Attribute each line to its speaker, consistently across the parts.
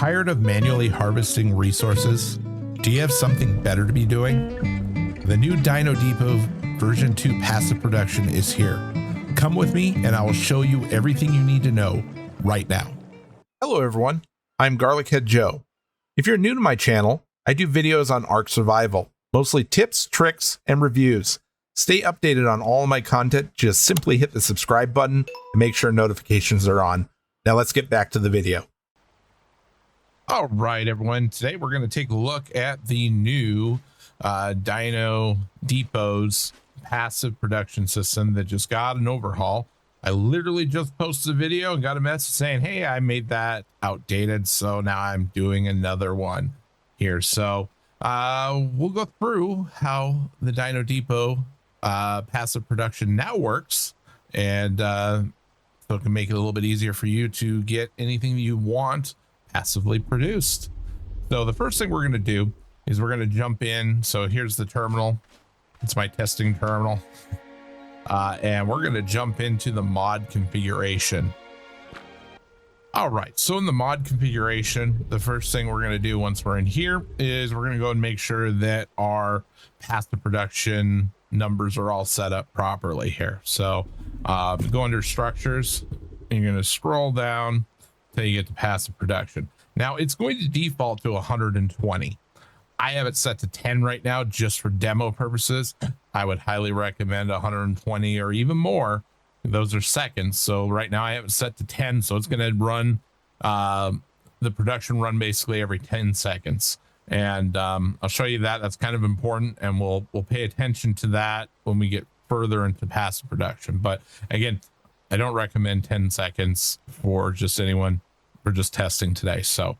Speaker 1: Tired of manually harvesting resources? Do you have something better to be doing? The new Dino Depot V2 passive production is here. Come with me and I will show you everything you need to know right now. Hello everyone, I'm Garlic-Head Joe. If you're new to my channel, I do videos on Ark Survival, mostly tips, tricks, and reviews. Stay updated on all of my content, just simply hit the subscribe button and make sure notifications are on. Now let's get back to the video. All right, everyone. Today we're going to take a look at the new Dino Depot's passive production system that just got an overhaul. I literally just posted a video and got a message saying, hey, I made that outdated, so now I'm doing another one here. So we'll go through how the Dino Depot passive production now works, and so it can make it a little bit easier for you to get anything that you want passively produced. So the first thing we're going to do is we're going to jump in. So here's the terminal. It's my testing terminal. And we're going to jump into the mod configuration. All right. So in the mod configuration, the first thing we're going to do once we're in here is we're going to go and make sure that our passive production numbers are all set up properly here. So go under structures and you're going to scroll down till you get to passive production. Now it's going to default to 120. I have it set to 10 right now just for demo purposes. I would highly recommend 120 or even more. Those are seconds. So right now I have it set to 10. So it's going to run the production run basically every 10 seconds. And I'll show you that. That's kind of important. And we'll pay attention to that when we get further into passive production. But again, I don't recommend 10 seconds for just anyone. We're just testing today. So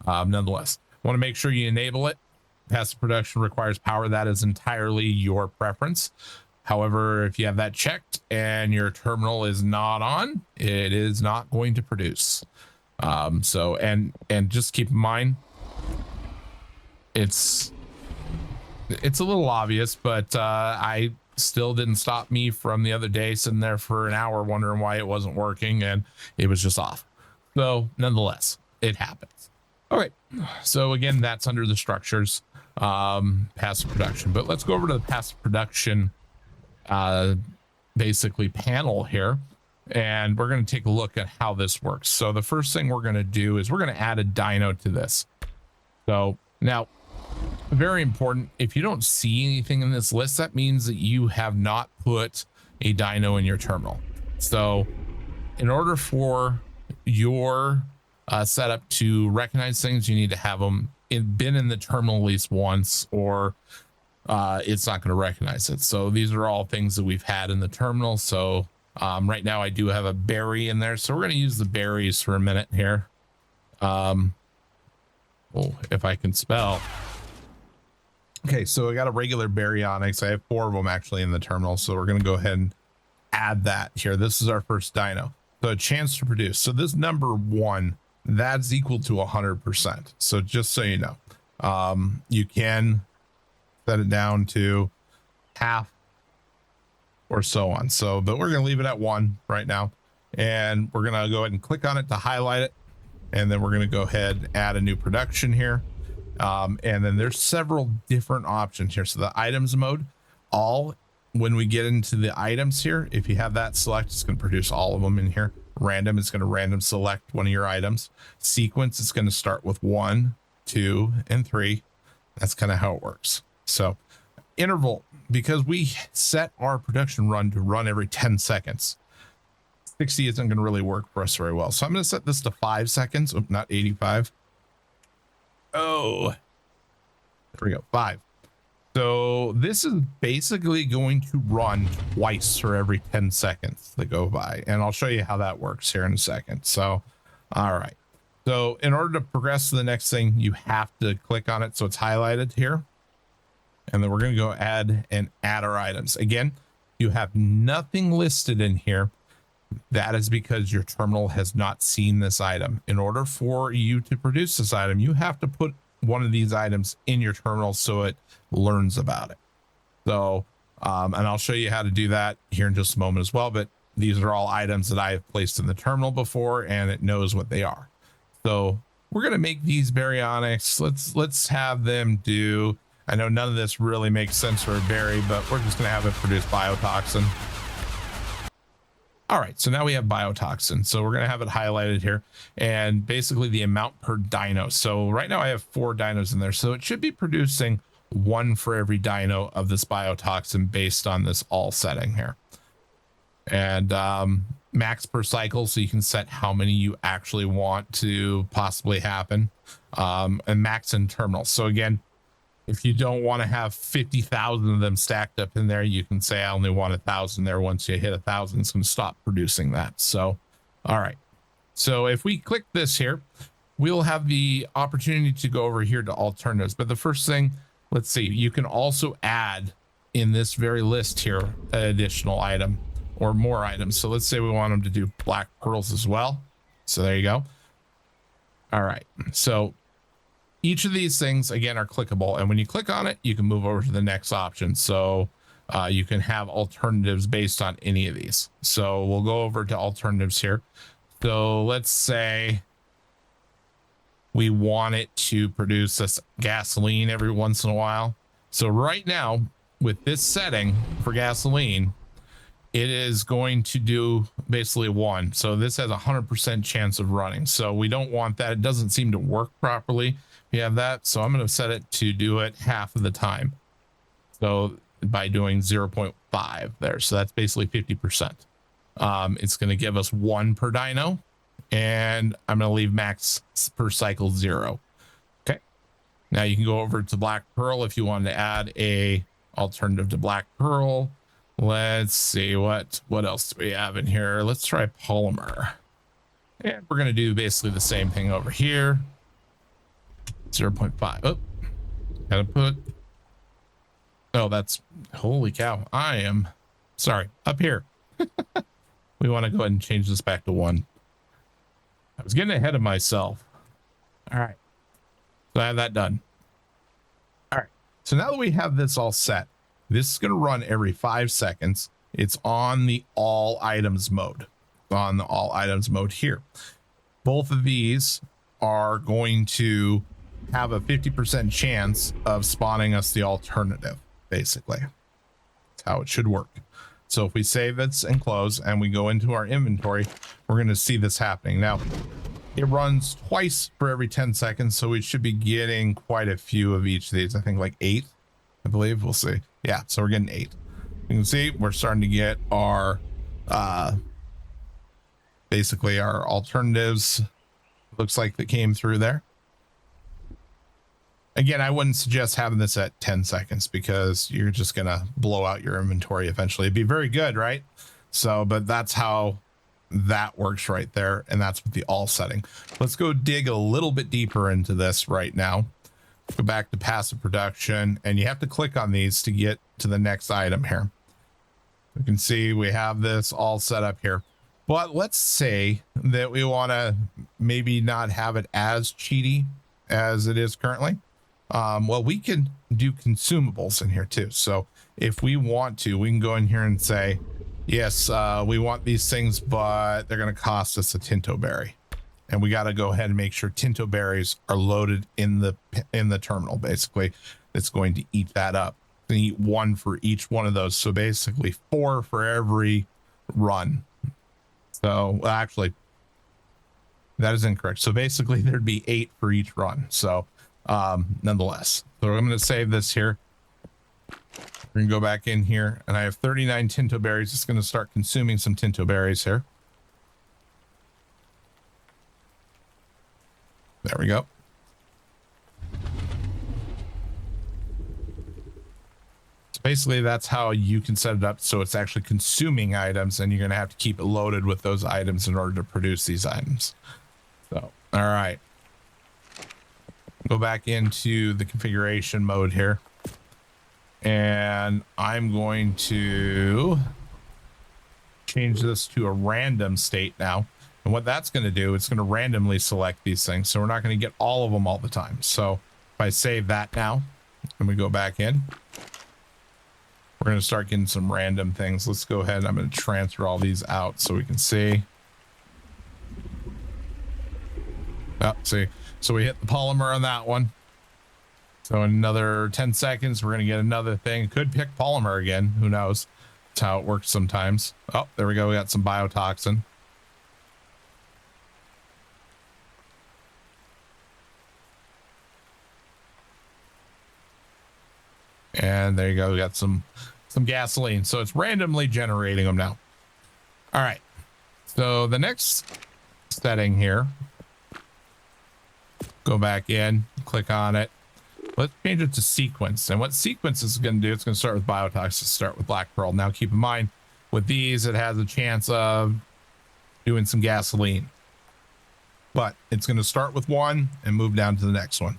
Speaker 1: nonetheless, want to make sure you enable it. Passive production requires power. That is entirely your preference. However, if you have that checked and your terminal is not on, it is not going to produce. So just keep in mind, it's a little obvious, but I still didn't stop me from the other day sitting there for an hour wondering why it wasn't working, and it was just off. So nonetheless, it happens. All right. So again, that's under the structures, passive production, but let's go over to the passive production, basically panel here. And we're going to take a look at how this works. So the first thing we're going to do is we're going to add a dino to this. So now, very important, if you don't see anything in this list, that means that you have not put a dino in your terminal. So in order for your setup to recognize things, you need to have them been in the terminal at least once, or it's not going to recognize it. So these are all things that we've had in the terminal. So right now I do have a berry in there, so we're going to use the berries for a minute here. If I can spell. Okay, so I got a regular baryonyx. I have 4 of them actually in the terminal, so we're going to go ahead and add that here. This is our first dino. So a chance to produce. So this number 1, that's equal to 100%. So just so you know, you can set it down to half or so on. So, but we're going to leave it at 1 right now, and we're going to go ahead and click on it to highlight it. And then we're going to go ahead and add a new production here. And then there's several different options here. So the items mode, when we get into the items here, if you have that select, it's going to produce all of them in here. Random, it's going to random select one of your items. Sequence, it's going to start with 1, 2, and 3. That's kind of how it works. So interval, because we set our production run to run every 10 seconds, 60 isn't going to really work for us very well. So I'm going to set this to 5 seconds. Oh, not 85. Oh, there we go. 5. So this is basically going to run twice for every 10 seconds that go by. And I'll show you how that works here in a second. So, all right. So in order to progress to the next thing, you have to click on it. So it's highlighted here. And then we're going to go add our items. Again, you have nothing listed in here. That is because your terminal has not seen this item. In order for you to produce this item, you have to put one of these items in your terminal so it learns about it. So, and I'll show you how to do that here in just a moment as well. But these are all items that I have placed in the terminal before, and it knows what they are. So we're going to make these baryonics. Let's have them do, I know none of this really makes sense for a berry, but we're just going to have it produce biotoxin. All right, so now we have biotoxin. So we're going to have it highlighted here and basically the amount per dino. So right now I have 4 dinos in there. So it should be producing 1 for every dino of this biotoxin based on this all setting here. And max per cycle, so you can set how many you actually want to possibly happen. And max in terminal. So again, if you don't want to have 50,000 of them stacked up in there, you can say I only want 1,000 there. Once you hit 1,000, it's going to stop producing that. So, all right. So if we click this here, we'll have the opportunity to go over here to alternatives. But the first thing, let's see, you can also add in this very list here an additional item or more items. So let's say we want them to do black pearls as well. So there you go. All right. So each of these things, again, are clickable. And when you click on it, you can move over to the next option. So you can have alternatives based on any of these. So we'll go over to alternatives here. So let's say we want it to produce this gasoline every once in a while. So right now, with this setting for gasoline, it is going to do basically 1. So this has a 100% chance of running. So we don't want that. It doesn't seem to work properly. We have that. So I'm going to set it to do it half of the time. So by doing 0.5 there. So that's basically 50%. It's going to give us 1 per dino. And I'm going to leave max per cycle 0. Okay. Now you can go over to black pearl if you want to add a alternative to black pearl. Let's see what else do we have in here. Let's try polymer. And we're going to do basically the same thing over here. 0.5. Oh, gotta put. Oh, that's holy cow. I am sorry. Up here. We want to go ahead and change this back to 1. I was getting ahead of myself. All right. So I have that done. All right. So now that we have this all set, this is going to run every 5 seconds. It's on the all items mode. On the all items mode here. Both of these are going to have a 50% chance of spawning us the alternative, basically. That's how it should work. So if we save this and close and we go into our inventory, we're going to see this happening. Now, it runs twice for every 10 seconds, so we should be getting quite a few of each of these. I think like 8, I believe. We'll see. Yeah, so we're getting 8. You can see we're starting to get our basically our alternatives. Looks like that came through there. Again, I wouldn't suggest having this at 10 seconds because you're just going to blow out your inventory eventually. It'd be very good, right? So, but that's how that works right there. And that's with the all setting. Let's go dig a little bit deeper into this right now. Go back to passive production, and you have to click on these to get to the next item here. You can see we have this all set up here. But let's say that we want to maybe not have it as cheaty as it is currently. Well, we can do consumables in here too. So if we want to, we can go in here and say, yes, we want these things, but they're going to cost us a Tinto berry. And we got to go ahead and make sure Tinto berries are loaded in the terminal. Basically, it's going to eat that up and eat 1 for each one of those. So basically 4 for every run. So well, actually, that is incorrect. So basically there'd be 8 for each run. So nonetheless, so I'm going to save this here. We're going to go back in here, and I have 39 Tinto berries. It's going to start consuming some Tinto berries here. There we go. So basically that's how you can set it up so it's actually consuming items, and you're going to have to keep it loaded with those items in order to produce these items. So, all right. Go back into the configuration mode here. And I'm going to change this to a random state now. And what that's going to do, it's going to randomly select these things. So we're not going to get all of them all the time. So if I save that now and we go back in, we're going to start getting some random things. Let's go ahead. I'm going to transfer all these out so we can see. Oh, see. so we hit the polymer on that one. So in another 10 seconds, we're going to get another thing. Could pick polymer again. Who knows? That's how it works sometimes. Oh, there we go. We got some biotoxin. And there you go. We got some gasoline. So it's randomly generating them now. All right. So the next setting here, go back in, click on it. Let's change it to sequence. And what sequence is going to do, it's going to start with biotoxin, start with black pearl. Now keep in mind, with these, it has a chance of doing some gasoline. But it's going to start with one and move down to the next one.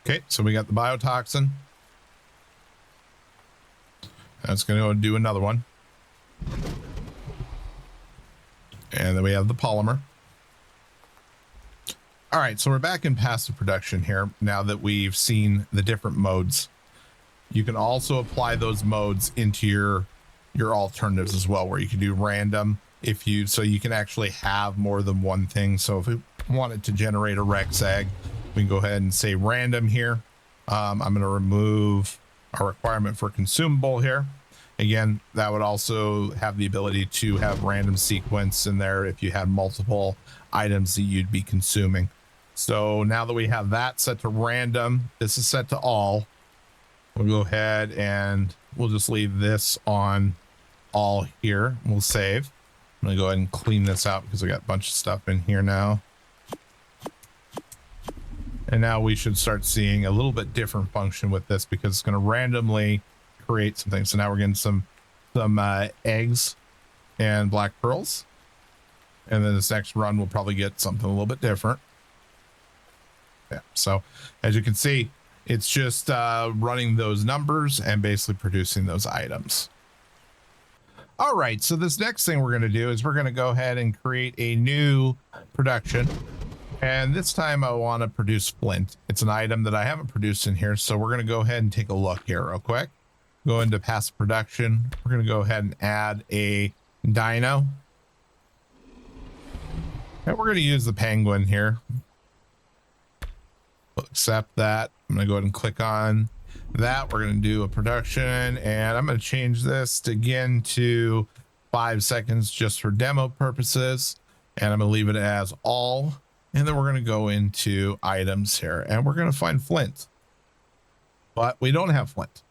Speaker 1: Okay, so we got the biotoxin. That's going to go and do another one. And then we have the polymer. All right, so we're back in passive production here now that we've seen the different modes. You can also apply those modes into your alternatives as well, where you can do random so you can actually have more than one thing. So if we wanted to generate a Rex egg, we can go ahead and say random here. I'm going to remove our requirement for consumable here. Again, that would also have the ability to have random sequence in there if you had multiple items that you'd be consuming. So now that we have that set to random, this is set to all. We'll go ahead and we'll just leave this on all here. We'll save. I'm going to go ahead and clean this out because we got a bunch of stuff in here now. And now we should start seeing a little bit different function with this because it's going to randomly create something. So now we're getting some eggs and black pearls. And then this next run, we'll probably get something a little bit different. Yeah. So as you can see, it's just running those numbers and basically producing those items. All right. So this next thing we're going to do is we're going to go ahead and create a new production. And this time I want to produce flint. It's an item that I haven't produced in here. So we're going to go ahead and take a look here real quick. Go into passive production. We're going to go ahead and add a dino. And we're going to use the penguin here. We'll accept that. I'm going to go ahead and click on that. We're going to do a production and I'm going to change this again to 5 seconds just for demo purposes. And I'm going to leave it as all. And then we're going to go into items here and we're going to find flint, but we don't have flint.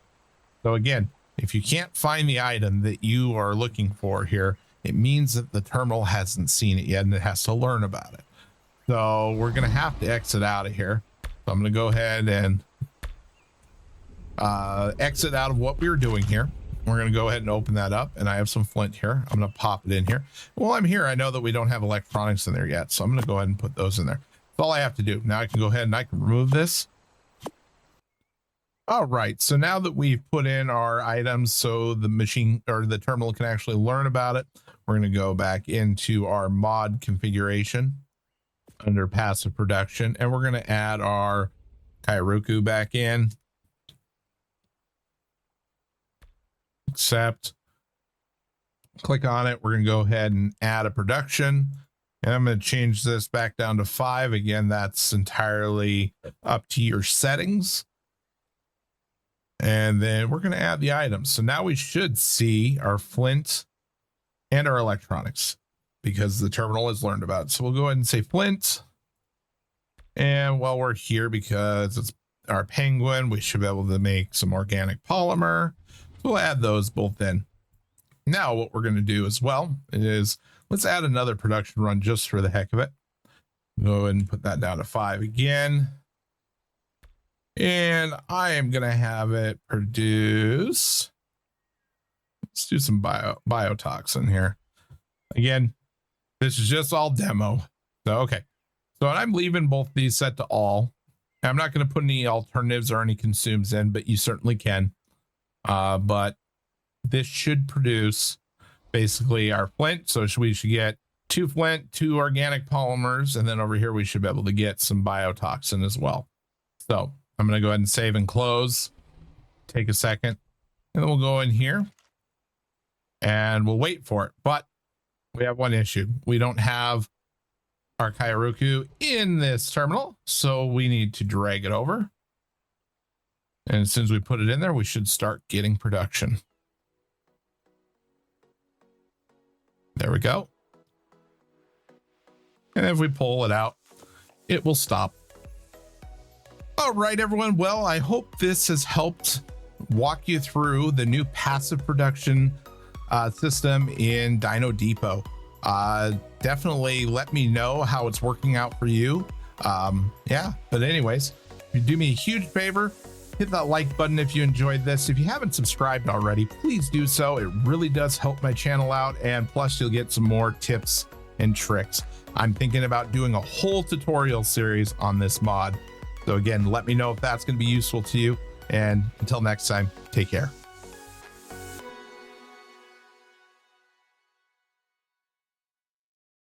Speaker 1: So again, if you can't find the item that you are looking for here, it means that the terminal hasn't seen it yet and it has to learn about it. So we're going to have to exit out of here. So I'm going to go ahead and exit out of what we were doing here. We're going to go ahead and open that up and I have some flint here. I'm going to pop it in here. Well, I'm here. I know that we don't have electronics in there yet. So I'm going to go ahead and put those in there. That's all I have to do. Now I can go ahead and I can remove this. All right. So now that we've put in our items, so the machine or the terminal can actually learn about it, we're going to go back into our mod configuration under passive production, and we're going to add our Kairuku back in. Accept, click on it. We're going to go ahead and add a production and I'm going to change this back down to 5. Again, that's entirely up to your settings. And then we're going to add the items. So now we should see our flint and our electronics because the terminal has learned about it. So we'll go ahead and say flint. And while we're here, because it's our penguin, we should be able to make some organic polymer. We'll add those both in. Now what we're going to do as well is let's add another production run just for the heck of it. Go ahead and put that down to 5 again. And I am going to have it produce. Let's do some biotoxin here. Again, this is just all demo. So, okay. So I'm leaving both these set to all. I'm not going to put any alternatives or any consumes in, but you certainly can. But this should produce basically our flint. So we should get 2 flint, 2 organic polymers, and then over here we should be able to get some biotoxin as well. So I'm going to go ahead and save and close. Take a second, and then we'll go in here and we'll wait for it. But we have one issue. We don't have our Kairuku in this terminal, so we need to drag it over. And as soon as we put it in there, we should start getting production. There we go. And if we pull it out, it will stop. All right, everyone. Well, I hope this has helped walk you through the new passive production system in Dino Depot. Definitely let me know how it's working out for you. Yeah, but anyways, if you do me a huge favor, hit that like button if you enjoyed this. If you haven't subscribed already, please do so. It really does help my channel out, and plus you'll get some more tips and tricks. I'm thinking about doing a whole tutorial series on this mod. So again, let me know if that's going to be useful to you. And until next time, take care.